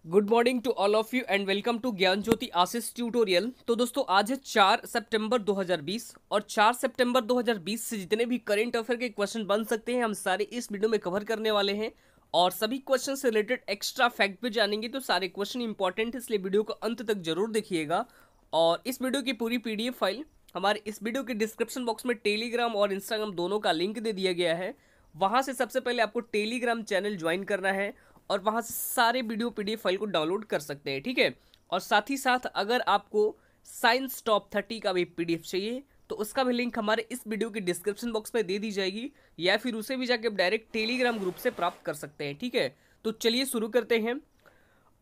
Good morning to all of you and welcome to Gyan Jyoti Ashish tutorial. तो दोस्तों आज है 4 सितंबर 2020 और 4 सितंबर 2020 से जितने भी करंट अफेयर के क्वेश्चन बन सकते हैं हम सारे इस वीडियो में कवर करने वाले हैं और सभी क्वेश्चन से रिलेटेड एक्स्ट्रा फैक्ट भी जानेंगे। तो सारे क्वेश्चन इंपॉर्टेंट है, इसलिए वीडियो को अंत तक जरूर देखिएगा। और इस वीडियो की पूरी पीडीएफ फाइल हमारे इस वीडियो के डिस्क्रिप्शन बॉक्स में टेलीग्राम और इंस्टाग्राम दोनों का लिंक दे दिया गया है। वहां से सबसे पहले आपको टेलीग्राम चैनल ज्वाइन करना है और वहां से सारे वीडियो पीडीएफ फाइल को डाउनलोड कर सकते हैं, ठीक है। और साथ ही साथ अगर आपको साइंस टॉप 30 का भी पीडीएफ चाहिए तो उसका भी लिंक हमारे इस वीडियो के डिस्क्रिप्शन बॉक्स में दे दी जाएगी, या फिर उसे भी जाके डायरेक्ट टेलीग्राम ग्रुप से प्राप्त कर सकते हैं, ठीक है। तो चलिए शुरू करते हैं।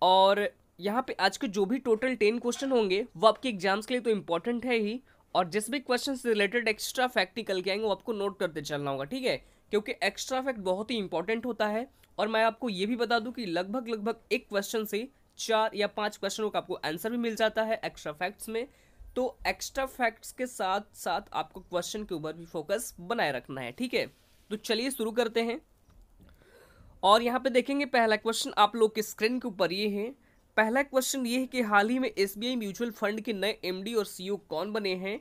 और यहाँ पे आज के जो भी टोटल 10 क्वेश्चन होंगे वो आपके एग्जाम्स के लिए तो इंपॉर्टेंट है ही, और जिस भी क्वेश्चन से रिलेटेड एक्स्ट्रा फैक्ट निकल के आएंगे वो आपको नोट करते चलना होगा, ठीक है। क्योंकि एक्स्ट्रा फैक्ट बहुत ही इंपॉर्टेंट होता है। और मैं आपको ये भी बता दूं कि लगभग एक क्वेश्चन से 4 या 5 क्वेश्चनों का आपको आंसर भी मिल जाता है एक्स्ट्रा फैक्ट्स में। तो एक्स्ट्रा फैक्ट्स के साथ साथ आपको क्वेश्चन के ऊपर भी फोकस बनाए रखना है, ठीक है। तो चलिए शुरू करते हैं। और यहाँ पे देखेंगे पहला क्वेश्चन आप लोग के स्क्रीन के ऊपर ये है। पहला क्वेश्चन ये है कि हाल ही में एसबीआई म्यूचुअल फंड के नए एमडी और सीईओ कौन बने हैं।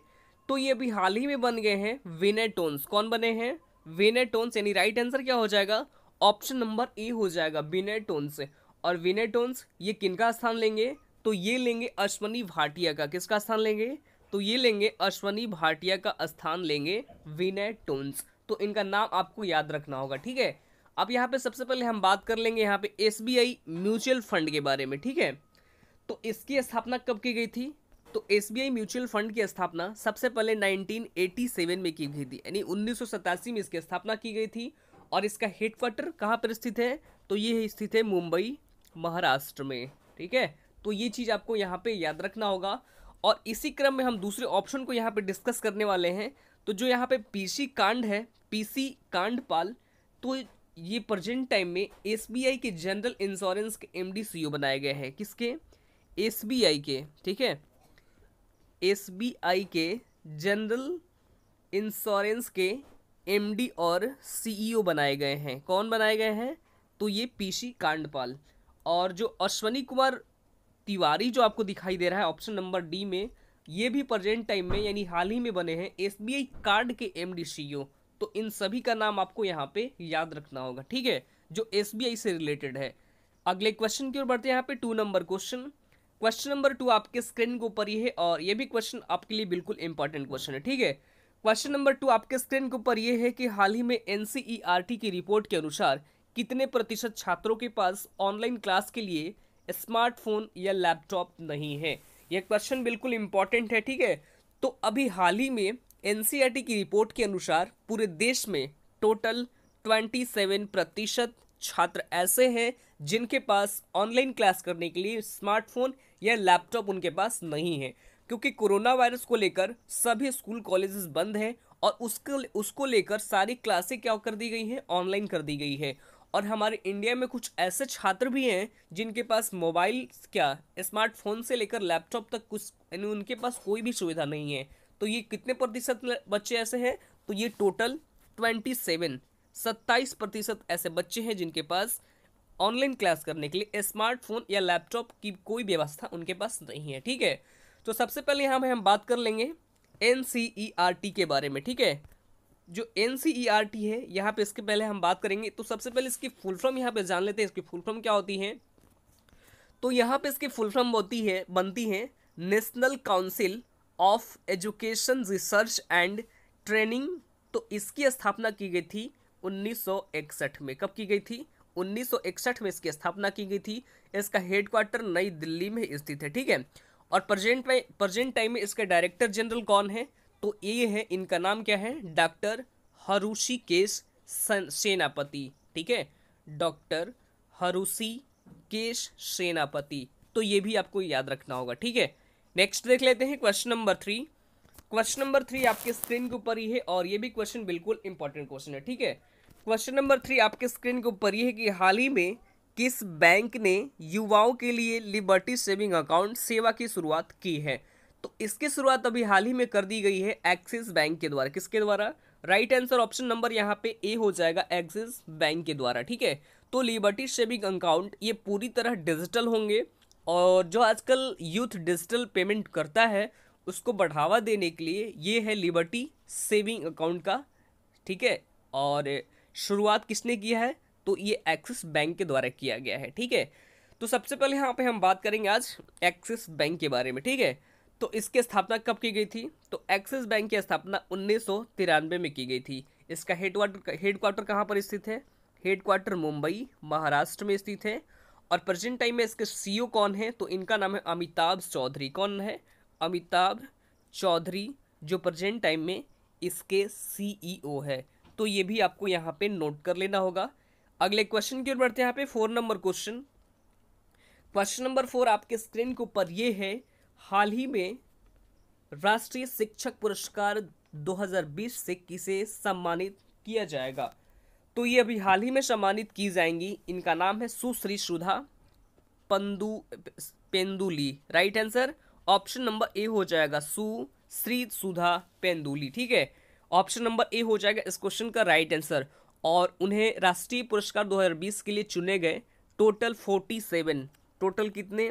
तो ये अभी हाल ही में बन गए हैं विनय टोन्स। कौन बने हैं? विनय टोन्स। यानी राइट आंसर क्या हो जाएगा? ऑप्शन नंबर ए हो जाएगा, विनय टोन्स। और विनय टोन्स ये किनका स्थान लेंगे? तो ये लेंगे अश्वनी भाटिया का। किसका स्थान लेंगे? तो ये लेंगे अश्वनी भाटिया का स्थान लेंगे विनय टोन्स। तो इनका नाम आपको याद रखना होगा, ठीक है। अब यहाँ पे सबसे पहले हम बात कर लेंगे यहाँ पे एसबीआई म्यूचुअल फंड के बारे में, ठीक है। तो इसकी स्थापना कब की गई थी? तो एसबीआई म्यूचुअल फंड की स्थापना सबसे पहले 1987 में की गई थी, यानी 1987 में इसकी स्थापना की गई थी। और इसका हेडक्वार्टर कहाँ पर स्थित है? तो ये स्थित है मुंबई, महाराष्ट्र में, ठीक है। तो ये चीज आपको यहाँ पे याद रखना होगा। और इसी क्रम में हम दूसरे ऑप्शन को यहाँ पे डिस्कस करने वाले हैं। तो जो यहाँ पे पीसी कांड है, पीसी कांडपाल, तो ये प्रेजेंट टाइम में एसबीआई के जनरल इंश्योरेंस के एमडी सीईओ बनाए गए हैं। किसके? एसबीआई के, ठीक है। एसबीआई के जनरल इंश्योरेंस के एमडी और सीईओ बनाए गए हैं। कौन बनाए गए हैं? तो ये पीसी कांडपाल। और जो अश्वनी कुमार तिवारी जो आपको दिखाई दे रहा है ऑप्शन नंबर डी में, ये भी प्रेजेंट टाइम में यानी हाल ही में बने हैं एसबीआई कार्ड के एमडी सीईओ। तो इन सभी का नाम आपको यहाँ पे याद रखना होगा, ठीक है, जो एसबीआई से रिलेटेड है। अगले क्वेश्चन की ओर बढ़ते हैं। यहाँ पे 2 नंबर क्वेश्चन। क्वेश्चन नंबर 2 आपके स्क्रीन के ऊपर ही है और ये भी क्वेश्चन आपके लिए बिल्कुल इंपॉर्टेंट क्वेश्चन है, ठीक है। क्वेश्चन नंबर 2 आपके स्क्रीन के ऊपर ये है कि हाल ही में एनसीईआरटी की रिपोर्ट के अनुसार कितने प्रतिशत छात्रों के पास ऑनलाइन क्लास के लिए स्मार्टफोन या लैपटॉप नहीं है। यह क्वेश्चन बिल्कुल इंपॉर्टेंट है, ठीक है। तो अभी हाल ही में एनसीईआरटी की रिपोर्ट के अनुसार पूरे देश में टोटल 27% छात्र ऐसे हैं जिनके पास ऑनलाइन क्लास करने के लिए स्मार्टफोन या लैपटॉप उनके पास नहीं है। क्योंकि कोरोना वायरस को लेकर सभी स्कूल कॉलेजेस बंद हैं और उसको लेकर सारी क्लासें क्या कर दी गई हैं? ऑनलाइन कर दी गई है। और हमारे इंडिया में कुछ ऐसे छात्र भी हैं जिनके पास मोबाइल क्या स्मार्टफोन से लेकर लैपटॉप तक कुछ यानी उनके पास कोई भी सुविधा नहीं है। तो ये कितने प्रतिशत बच्चे ऐसे हैं? तो ये टोटल 27% ऐसे बच्चे हैं जिनके पास ऑनलाइन क्लास करने के लिए स्मार्टफोन या लैपटॉप की कोई व्यवस्था उनके पास नहीं है, ठीक है। तो सबसे पहले यहाँ पे हम बात कर लेंगे एनसीईआरटी के बारे में, ठीक है। जो एनसीईआरटी है यहाँ पे इसके पहले हम बात करेंगे। तो सबसे पहले इसकी फुल फॉर्म यहाँ पे जान लेते हैं। इसकी फुल फॉर्म क्या होती है? तो यहाँ पे इसकी फुल फॉर्म बनती है national council of education research and training. तो इसकी स्थापना की गई थी 1961 में। कब की गई थी? 1961 में इसकी स्थापना की गई थी। इसका हेडक्वार्टर नई दिल्ली में स्थित है, ठीक है। और प्रेजेंट टाइम में इसके डायरेक्टर जनरल कौन है? तो ये है, इनका नाम क्या है? डॉक्टर हरुषिकेश सेनापति, ठीक है। डॉक्टर हरुषिकेश सेनापति। तो ये भी आपको याद रखना होगा, ठीक है। नेक्स्ट देख लेते हैं क्वेश्चन नंबर 3। क्वेश्चन नंबर 3 आपके स्क्रीन के ऊपर ही है और ये भी क्वेश्चन बिल्कुल इंपॉर्टेंट क्वेश्चन है, ठीक है। क्वेश्चन नंबर 3 आपके स्क्रीन के ऊपर ही है कि हाल ही में किस बैंक ने युवाओं के लिए लिबर्टी सेविंग अकाउंट सेवा की शुरुआत की है। तो इसकी शुरुआत अभी हाल ही में कर दी गई है एक्सिस बैंक के द्वारा। किसके द्वारा? राइट आंसर ऑप्शन नंबर यहाँ पे ए हो जाएगा, एक्सिस बैंक के द्वारा, ठीक है। तो लिबर्टी सेविंग अकाउंट ये पूरी तरह डिजिटल होंगे, और जो आजकल यूथ डिजिटल पेमेंट करता है उसको बढ़ावा देने के लिए ये है लिबर्टी सेविंग अकाउंट का, ठीक है। और शुरुआत किसने किया है, तो ये एक्सिस बैंक के द्वारा किया गया है, ठीक है। तो सबसे पहले यहाँ पे हम बात करेंगे आज एक्सिस बैंक के बारे में, ठीक है। तो इसकी स्थापना कब की गई थी, तो एक्सिस बैंक की स्थापना 1993 में की गई थी। इसका हेडक्वार्टर कहाँ पर स्थित है, हेडक्वार्टर मुंबई महाराष्ट्र में स्थित है। और प्रेजेंट टाइम में इसके सीईओ कौन है, तो इनका नाम है अमिताभ चौधरी। कौन है, अमिताभ चौधरी, जो प्रेजेंट टाइम में इसके सीईओ है। तो ये भी आपको यहाँ पे नोट कर लेना होगा। अगले क्वेश्चन की ओर बढ़ते हैं। यहाँ पे 4 नंबर क्वेश्चन, क्वेश्चन नंबर 4 आपके स्क्रीन के ऊपर ये है, हाल ही में राष्ट्रीय शिक्षक पुरस्कार 2020 से किसे सम्मानित किया जाएगा। तो ये अभी हाल ही में सम्मानित की जाएंगी। इनका नाम है Sushri Sudha Penduli. Right answer option number A हो जाएगा, सुश्री सुधा पेंदुली, ठीक है। ऑप्शन नंबर ए हो जाएगा इस क्वेश्चन का राइट आंसर। और उन्हें राष्ट्रीय पुरस्कार 2020 के लिए चुने गए टोटल 47, टोटल कितने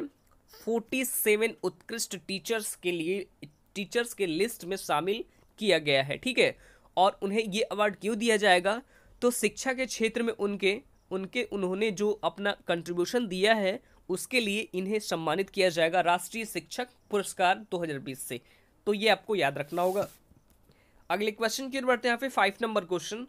47 उत्कृष्ट टीचर्स के लिए, टीचर्स के लिस्ट में शामिल किया गया है, ठीक है। और उन्हें ये अवार्ड क्यों दिया जाएगा, तो शिक्षा के क्षेत्र में उन्होंने जो अपना कंट्रीब्यूशन दिया है उसके लिए इन्हें सम्मानित किया जाएगा राष्ट्रीय शिक्षक पुरस्कार 2020 से। तो ये आपको याद रखना होगा। अगले क्वेश्चन की ओर बढ़ते हैं। यहाँ पे 5 नंबर क्वेश्चन,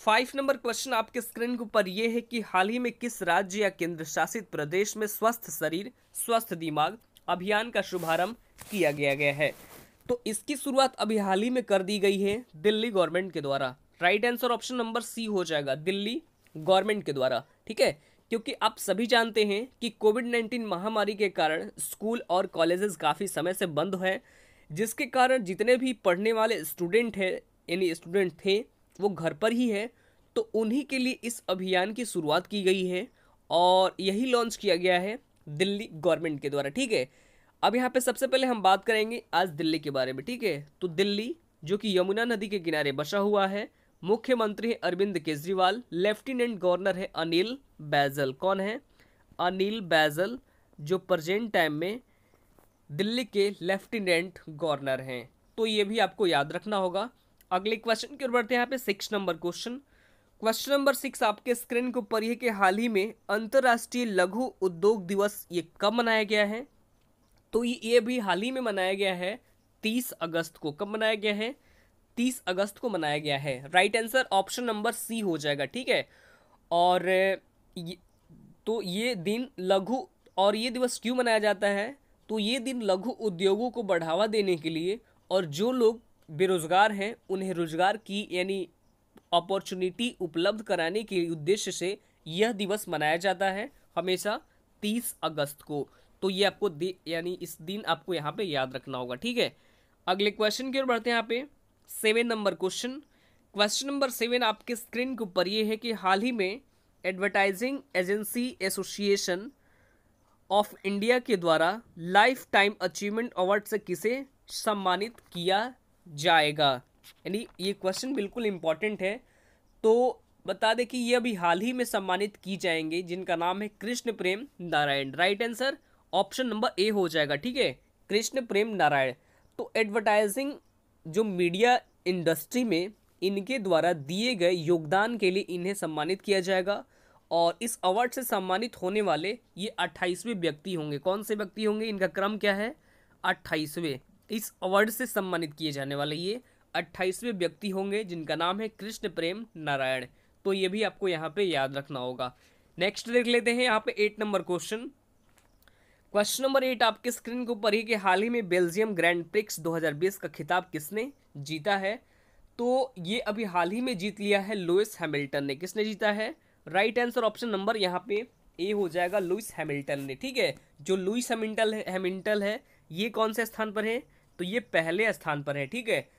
5 नंबर क्वेश्चन आपके स्क्रीन के ऊपर ये है कि हाल ही में किस राज्य या केंद्र शासित प्रदेश में स्वस्थ शरीर स्वस्थ दिमाग अभियान का शुभारंभ किया गया है। तो इसकी शुरुआत अभी हाल ही में कर दी गई है दिल्ली गवर्नमेंट के द्वारा। Right answer option number C हो जाएगा, दिल्ली गवर्नमेंट के द्वारा, ठीक है। क्योंकि आप सभी जानते हैं कि कोविड-19 महामारी के कारण स्कूल और कॉलेजेस काफ़ी समय से बंद हैं, जिसके कारण जितने भी पढ़ने वाले स्टूडेंट हैं यानी स्टूडेंट थे वो घर पर ही है। तो उन्हीं के लिए इस अभियान की शुरुआत की गई है और यही लॉन्च किया गया है दिल्ली गवर्नमेंट के द्वारा, ठीक है। अब यहाँ पे सबसे पहले हम बात करेंगे आज दिल्ली के बारे में, ठीक है। तो दिल्ली जो कि यमुना नदी के किनारे बसा हुआ है, मुख्यमंत्री है अरविंद केजरीवाल, लेफ्टिनेंट गवर्नर है अनिल बैजल। कौन है, अनिल बैजल, जो प्रेजेंट टाइम में दिल्ली के लेफ्टिनेंट गवर्नर हैं। तो ये भी आपको याद रखना होगा। अगले क्वेश्चन की ओर बढ़ते हैं। यहाँ पे 6 नंबर क्वेश्चन, क्वेश्चन नंबर 6 आपके स्क्रीन के ऊपर है कि हाल ही में अंतर्राष्ट्रीय लघु उद्योग दिवस ये कब मनाया गया है। तो ये भी हाल ही में मनाया गया है 30 अगस्त को। कब मनाया गया है, 30 अगस्त को मनाया गया है। Right answer option number C हो जाएगा, ठीक है। और तो ये दिन लघु, और ये दिवस क्यों मनाया जाता है, तो ये दिन लघु उद्योगों को बढ़ावा देने के लिए और जो लोग बेरोजगार हैं उन्हें रोजगार की यानी अपॉर्चुनिटी उपलब्ध कराने के उद्देश्य से यह दिवस मनाया जाता है हमेशा 30 अगस्त को। तो ये आपको यानी इस दिन आपको यहाँ पे याद रखना होगा, ठीक है। अगले क्वेश्चन की ओर बढ़ते हैं। यहाँ पे 7 नंबर क्वेश्चन, क्वेश्चन नंबर 7 आपके स्क्रीन के ऊपर ये है कि हाल ही में advertising agency association of India के द्वारा लाइफ टाइम अचीवमेंट अवार्ड से किसे सम्मानित किया जाएगा। यानी ये क्वेश्चन बिल्कुल इंपॉर्टेंट है। तो बता दें कि ये अभी हाल ही में सम्मानित की जाएंगे, जिनका नाम है Krishna Prem Narayan. Right answer option number A हो जाएगा, ठीक है, कृष्ण प्रेम नारायण। तो एडवर्टाइजिंग जो मीडिया इंडस्ट्री में इनके द्वारा दिए गए योगदान के लिए इन्हें सम्मानित किया जाएगा। और इस अवार्ड से सम्मानित होने वाले ये 28वें व्यक्ति होंगे। कौन से व्यक्ति होंगे, इनका क्रम क्या है, 28वें। इस अवार्ड से सम्मानित किए जाने वाले ये 28वें व्यक्ति होंगे, जिनका नाम है कृष्ण प्रेम नारायण। तो ये भी आपको यहाँ पे याद रखना होगा। नेक्स्ट देख लेते हैं। यहाँ पे 8 नंबर क्वेश्चन, क्वेश्चन नंबर 8 आपके स्क्रीन के ऊपर ही कि हाल ही में बेल्जियम ग्रैंड प्रिक्स 2020 का खिताब किसने जीता है। तो ये अभी हाल ही में जीत लिया है लुइस हैमिल्टन ने। किसने जीता है, राइट आंसर ऑप्शन नंबर यहाँ पे ए हो जाएगा, लुइस हैमिल्टन ने, ठीक है। जो लुइस हैमिल्टन है ये कौन से स्थान पर है, तो ये पहले स्थान पर है, ठीक है।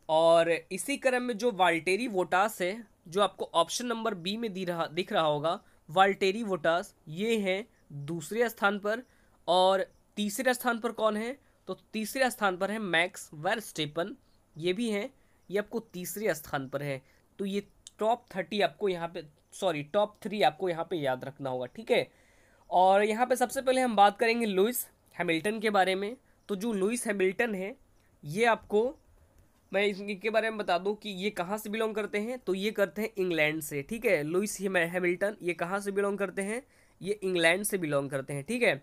और इसी क्रम में जो वाल्टेरी वोटास है, जो आपको ऑप्शन नंबर बी में दिख रहा होगा, वाल्टेरी वोटास ये है दूसरे स्थान पर। और तीसरे स्थान पर कौन है, तो तीसरे स्थान पर है मैक्स वर्स्टेपन, ये भी हैं, ये आपको तीसरे स्थान पर है। तो ये टॉप 30 आपको यहाँ पे टॉप 3 आपको यहाँ पे याद रखना होगा, ठीक है। और यहाँ पे सबसे पहले हम बात करेंगे लुइस हैमिल्टन के बारे में। तो जो लुइस हैमिल्टन है, ये आपको मैं इनके बारे में बता दूं कि ये कहाँ से बिलोंग करते हैं। तो ये करते हैं इंग्लैंड से, ठीक है। लुइस हैमिल्टन ये कहाँ से बिलोंग करते हैं, ये इंग्लैंड से बिलोंग करते हैं, ठीक है।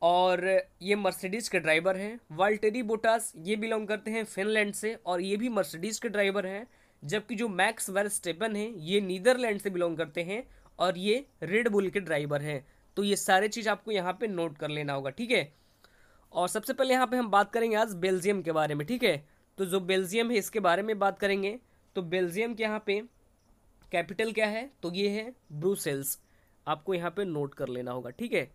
और ये मर्सिडीज के ड्राइवर हैं। वाल्टेरी बोटास ये बिलोंग करते हैं फिनलैंड से और ये भी मर्सिडीज के ड्राइवर हैं। जबकि जो मैक्स वर्स्टेपन है ये नीदरलैंड से बिलोंग करते हैं और ये रेड बुल के ड्राइवर हैं। तो ये सारे चीज़ आपको यहाँ पे नोट कर लेना होगा, ठीक है। और सबसे पहले यहाँ पे हम बात करेंगे आज बेल्जियम के बारे में, ठीक है। तो जो बेल्जियम है इसके बारे में बात करेंगे। तो बेल्जियम के यहाँ पे कैपिटल क्या है, तो ये है ब्रुसेल्स। आपको यहाँ पे नोट कर लेना होगा, ठीक है।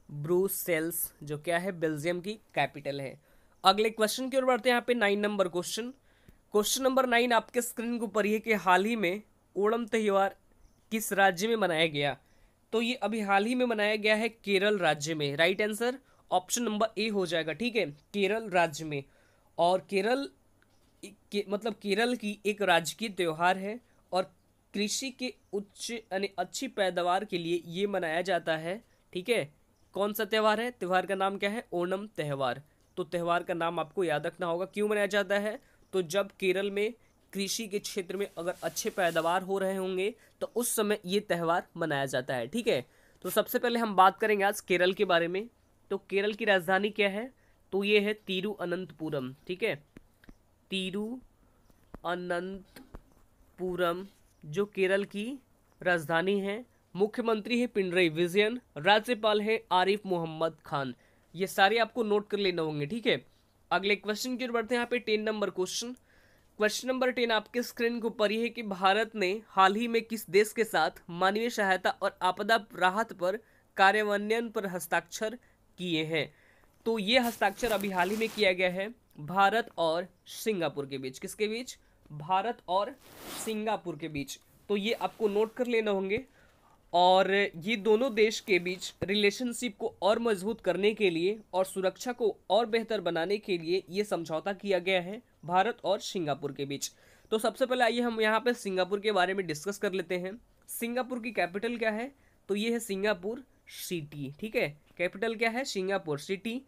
ब्रुसेल्स जो क्या है बेल्जियम की कैपिटल है। अगले क्वेश्चन की ओर बढ़ते हैं। यहाँ पे 9 नंबर क्वेश्चन। क्वेश्चन नंबर 9 आपके स्क्रीन के ऊपर ये कि हाल ही में ओणम त्यौहार किस राज्य में मनाया गया। तो ये अभी हाल ही में मनाया गया है केरल राज्य में। Right answer option number A हो जाएगा, ठीक है, केरल राज्य में। और केरल मतलब केरल की एक राजकीय त्यौहार है और कृषि के उच्च यानी अच्छी पैदावार के लिए ये मनाया जाता है, ठीक है। कौन सा त्यौहार है, त्यौहार का नाम क्या है, ओणम त्यौहार। तो त्यौहार का नाम आपको याद रखना होगा। क्यों मनाया जाता है, तो जब केरल में कृषि के क्षेत्र में अगर अच्छे पैदावार हो रहे होंगे तो उस समय ये त्यौहार मनाया जाता है, ठीक है। तो सबसे पहले हम बात करेंगे आज केरल के बारे में। तो केरल की राजधानी क्या है, तो ये है तिरुअनंतपुरम, ठीक है। तिरुअनंतपुरम जो केरल की राजधानी है। मुख्यमंत्री है पिनरई विजयन, राज्यपाल है आरिफ मोहम्मद खान। ये सारे आपको नोट कर लेना होंगे, ठीक है। अगले क्वेश्चन की ओर बढ़ते हैं। यहाँ पे 10 नंबर क्वेश्चन। क्वेश्चन नंबर 10 आपके स्क्रीन के ऊपर ये है कि भारत ने हाल ही में किस देश के साथ मानवीय सहायता और आपदा राहत पर कार्यान्वयन पर हस्ताक्षर किए हैं। तो ये हस्ताक्षर अभी हाल ही में किया गया है भारत और सिंगापुर के बीच। किसके बीच, भारत और सिंगापुर के बीच। तो ये आपको नोट कर लेना होंगे। और ये दोनों देश के बीच रिलेशनशिप को और मजबूत करने के लिए और सुरक्षा को और बेहतर बनाने के लिए ये समझौता किया गया है भारत और सिंगापुर के बीच। तो सबसे पहले आइए हम यहाँ पे सिंगापुर के बारे में डिस्कस कर लेते हैं। सिंगापुर की कैपिटल क्या है, तो ये है सिंगापुर सिटी, ठीक है। कैपिटल क्या है, सिंगापुर सिटी।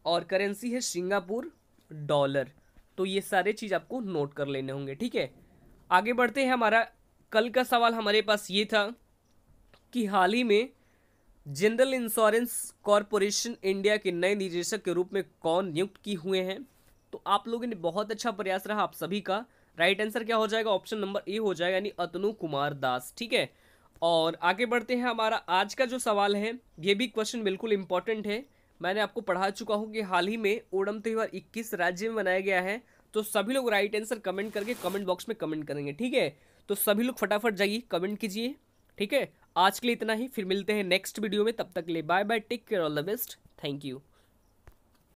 और करेंसी है सिंगापुर डॉलर। तो ये सारे चीज़ आपको नोट कर लेने होंगे, ठीक है। आगे बढ़ते हैं। हमारा कल का सवाल हमारे पास ये था कि हाल ही में जनरल इंश्योरेंस कॉरपोरेशन इंडिया के नए निदेशक के रूप में कौन नियुक्त किए हुए हैं। तो आप लोगों ने बहुत अच्छा प्रयास रहा आप सभी का। राइट आंसर क्या हो जाएगा, ऑप्शन नंबर ए हो जाएगा, यानी अतनु कुमार दास, ठीक है। और आगे बढ़ते हैं। हमारा आज का जो सवाल है ये भी क्वेश्चन बिल्कुल इंपॉर्टेंट है। मैंने आपको पढ़ा चुका हूँ कि हाल ही में ओणम त्यौहार 21 राज्य में मनाया गया है। तो सभी लोग राइट आंसर कमेंट करके कमेंट बॉक्स में कमेंट करेंगे, ठीक है। तो सभी लोग फटाफट जाइए कमेंट कीजिए, ठीक है। आज के लिए इतना ही, फिर मिलते हैं नेक्स्ट वीडियो में। तब तक के लिए bye bye, take care, all the best, thank you.